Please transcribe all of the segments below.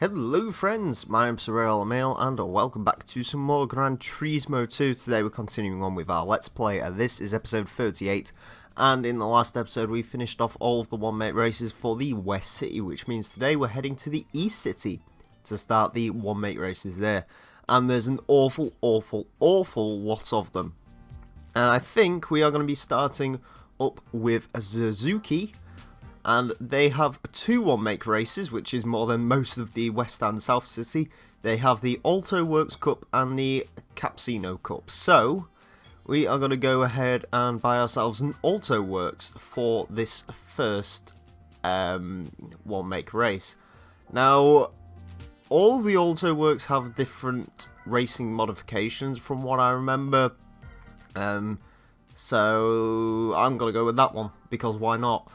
Hello friends, my name's Emile and welcome back to some more Gran Turismo 2. Today we're continuing on with our Let's Play. This is episode 38, and in the last episode we finished off all of the one-mate races for the West City, which means today we're heading to the East City to start the one-mate races there. And there's an awful lot of them. And I think we are going to be starting up with Suzuki. And they have two one-make races, which is more than most of the West and South City. They have the Alto Works Cup and the Cappuccino Cup. So, we are going to go ahead and buy ourselves an Alto Works for this first one-make race. Now, all the Alto Works have different racing modifications from what I remember. So, I'm going to go with that one, because why not?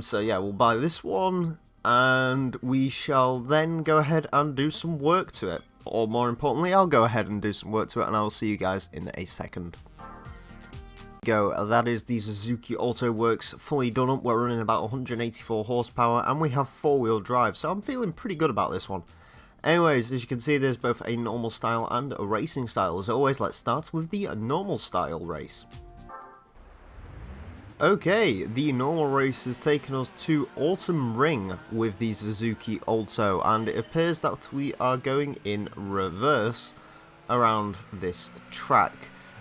So yeah, we'll buy this one, and we shall then go ahead and do some work to it. Or more importantly, I'll go ahead and do some work to it, and I will see you guys in a second. That is the Suzuki Alto Works fully done up. We're running about 184 horsepower, and we have four-wheel drive, so I'm feeling pretty good about this one. Anyways, as you can see, there's both a normal style and a racing style. As always, let's start with the normal style race. Okay, the normal race has taken us to Autumn Ring with the Suzuki Alto, and it appears that we are going in reverse around this track.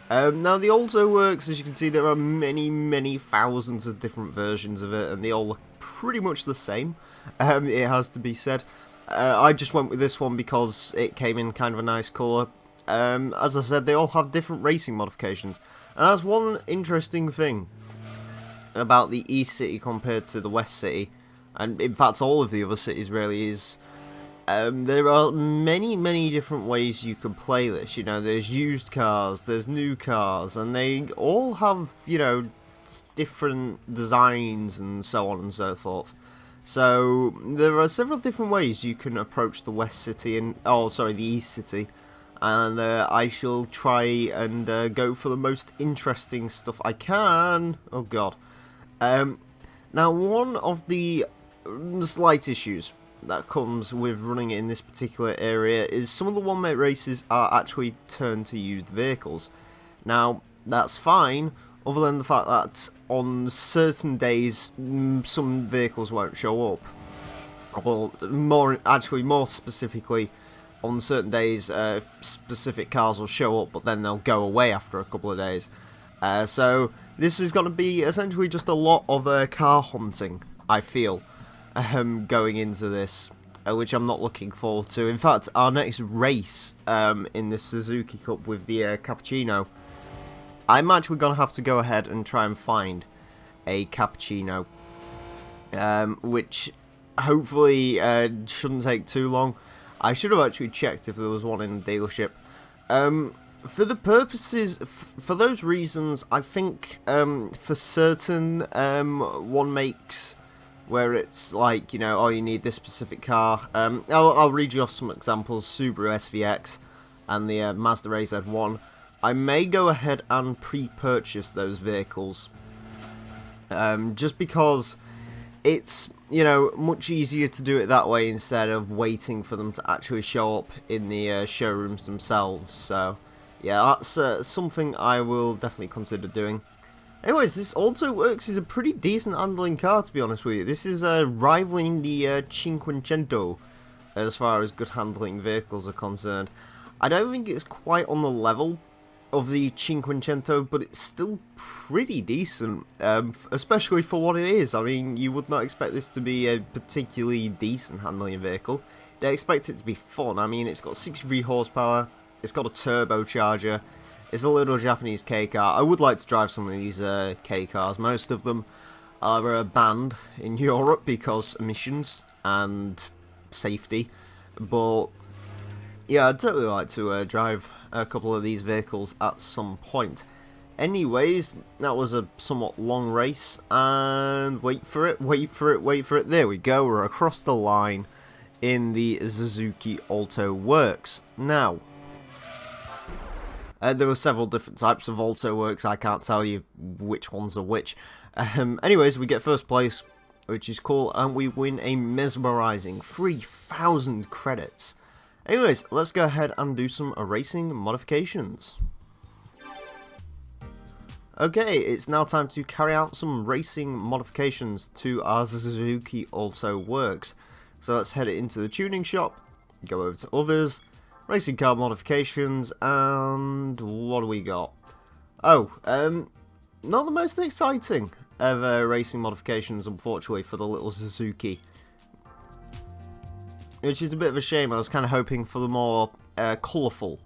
Now the Alto Works, as you can see, there are many thousands of different versions of it, and they all look pretty much the same, it has to be said. I just went with this one because it came in kind of a nice colour. As I said, they all have different racing modifications, and that's one interesting thing about the East City compared to the West City, and in fact all of the other cities really, is there are many different ways you can play this. You know, there's used cars, there's new cars, and they all have, you know, different designs and so on and so forth. So there are several different ways you can approach the West City and the East City, and I shall try and go for the most interesting stuff I can. Oh god. Now, one of the slight issues that comes with running in this particular area is some of the one-mate races are actually turned to used vehicles. Now, that's fine, other than the fact that on certain days some vehicles won't show up. Or more specifically, on certain days specific cars will show up, but then they'll go away after a couple of days. So this is going to be essentially just a lot of car hunting, I feel, going into this, which I'm not looking forward to. In fact, our next race in the Suzuki Cup with the Cappuccino, I'm actually going to have to go ahead and try and find a Cappuccino, which hopefully shouldn't take too long. I should have actually checked if there was one in the dealership. For the purposes, for those reasons, I think for certain one makes where it's like, you know, oh, you need this specific car. I'll read you off some examples: Subaru SVX and the Mazda AZ1. I may go ahead and pre-purchase those vehicles, just because it's, you know, much easier to do it that way instead of waiting for them to actually show up in the showrooms themselves. So yeah, that's something I will definitely consider doing. Anyways, this Alto Works is a pretty decent handling car, to be honest with you. This is rivaling the Cinquecento as far as good handling vehicles are concerned. I don't think it's quite on the level of the Cinquecento, but it's still pretty decent, especially for what it is. I mean, you would not expect this to be a particularly decent handling vehicle. They expect it to be fun. I mean, it's got 63 horsepower. It's got a turbocharger. It's a little Japanese K car. I would like to drive some of these K cars. Most of them are banned in Europe because emissions and safety. But yeah, I'd totally like to drive a couple of these vehicles at some point. Anyways, that was a somewhat long race, and wait for it. There we go. We're across the line in the Suzuki Alto Works. Now, there were several different types of Alto Works. I can't tell you which ones are which. Anyways, we get first place which is cool, and we win a mesmerizing 3,000 credits. Anyways, let's go ahead and do some racing modifications. Okay, it's now time to carry out some racing modifications to our Suzuki Alto Works. So let's head into the tuning shop, go over to others, racing car modifications, and what do we got? Oh, not the most exciting of racing modifications, unfortunately, for the little Suzuki. Which is a bit of a shame. I was kind of hoping for the more colourful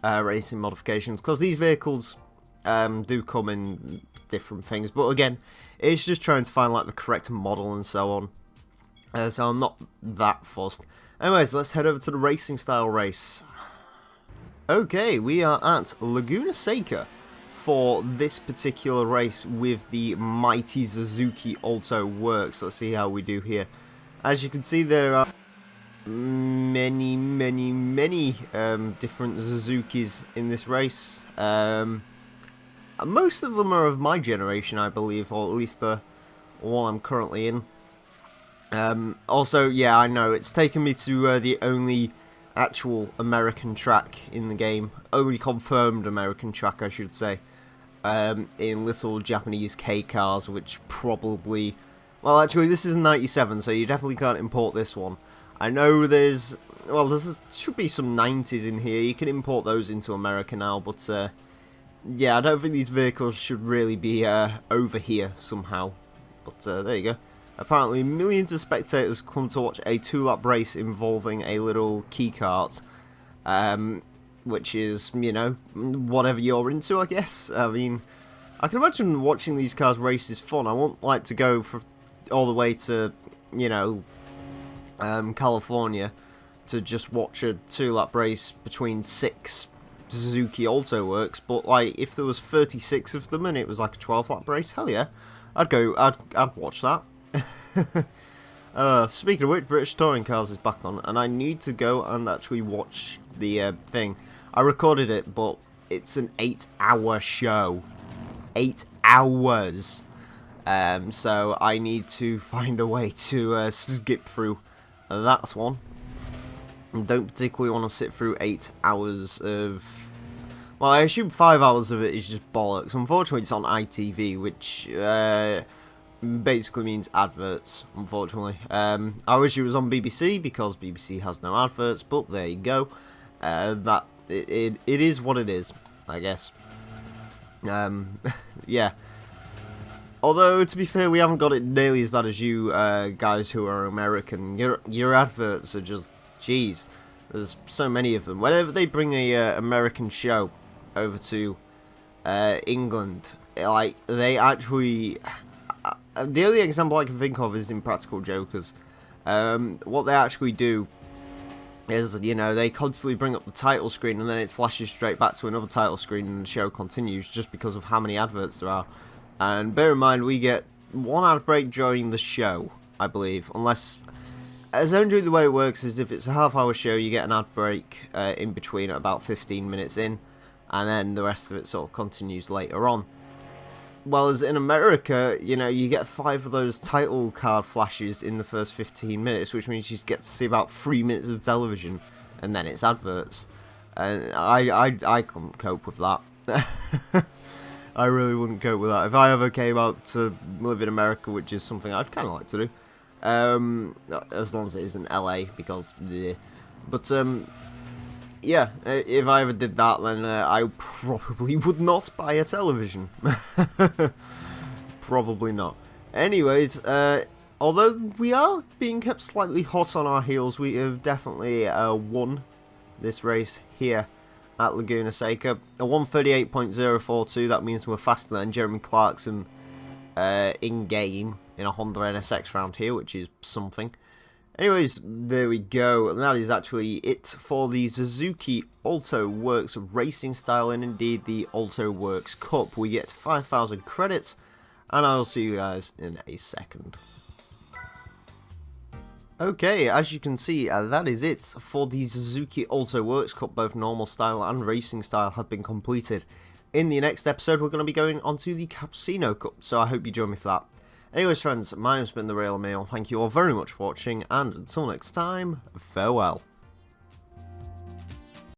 racing modifications, because these vehicles do come in different things. But again, it's just trying to find like the correct model and so on. So I'm not that fussed. Anyways, let's head over to the racing style race. Okay, we are at Laguna Seca for this particular race with the mighty Suzuki Alto Works. Let's see how we do here. As you can see, there are many different Suzukis in this race. Most of them are of my generation, I believe, or at least the one I'm currently in. Also, yeah, I know, it's taken me to the only actual American track in the game, only confirmed American track, I should say, in little Japanese K cars, which probably, well, actually, this is 97, so you definitely can't import this one. I know there's, well, there should be some 90s in here, you can import those into America now, but, yeah, I don't think these vehicles should really be over here somehow, but there you go. Apparently, millions of spectators come to watch a 2-lap race involving a little key cart, which is, you know, whatever you're into, I guess. I mean, I can imagine watching these cars race is fun. I won't like to go for all the way to, you know, California to just watch a 2-lap race between 6 Suzuki Alto Works, but like if there was 36 of them and it was like a 12-lap race, hell yeah, I'd watch that. Speaking of which, British Touring Cars is back on, and I need to go and actually watch the thing. I recorded it, but it's an 8-hour show. 8 hours. So I need to find a way to skip through that one. I don't particularly want to sit through 8 hours of... Well, I assume 5 hours of it is just bollocks. Unfortunately, it's on ITV, which basically means adverts, unfortunately. I wish it was on BBC, because BBC has no adverts, but there you go. It is what it is, I guess. Yeah. Although, to be fair, we haven't got it nearly as bad as you guys who are American. Your adverts are just... Jeez, there's so many of them. Whenever they bring a American show over to England, like, they actually... the only example I can think of is in Practical Jokers. What they actually do is, you know, they constantly bring up the title screen and then it flashes straight back to another title screen and the show continues just because of how many adverts there are. And bear in mind, we get one ad break during the show, I believe, unless... Essentially, the way it works is if it's a half-hour show, you get an ad break in between at about 15 minutes in, and then the rest of it sort of continues later on. Whereas in America, you know, you get 5 of those title card flashes in the first 15 minutes, which means you get to see about 3 minutes of television, and then it's adverts. And I couldn't cope with that. I really wouldn't cope with that. If I ever came out to live in America, which is something I'd kind of like to do, as long as it isn't LA, because bleh. But yeah, if I ever did that, then I probably would not buy a television. Probably not. Anyways, although we are being kept slightly hot on our heels, we have definitely won this race here at Laguna Seca. A 138.042, that means we're faster than Jeremy Clarkson in-game in a Honda NSX round here, which is something. Anyways, there we go, and that is actually it for the Suzuki Alto Works Racing Style, and indeed the Alto Works Cup. We get 5,000 credits, and I will see you guys in a second. Okay, as you can see, that is it for the Suzuki Alto Works Cup. Both normal style and racing style have been completed. In the next episode, we're going to be going on to the Cappuccino Cup, so I hope you join me for that. Anyways friends, my name's been The Real Emile, thank you all very much for watching, and until next time, farewell.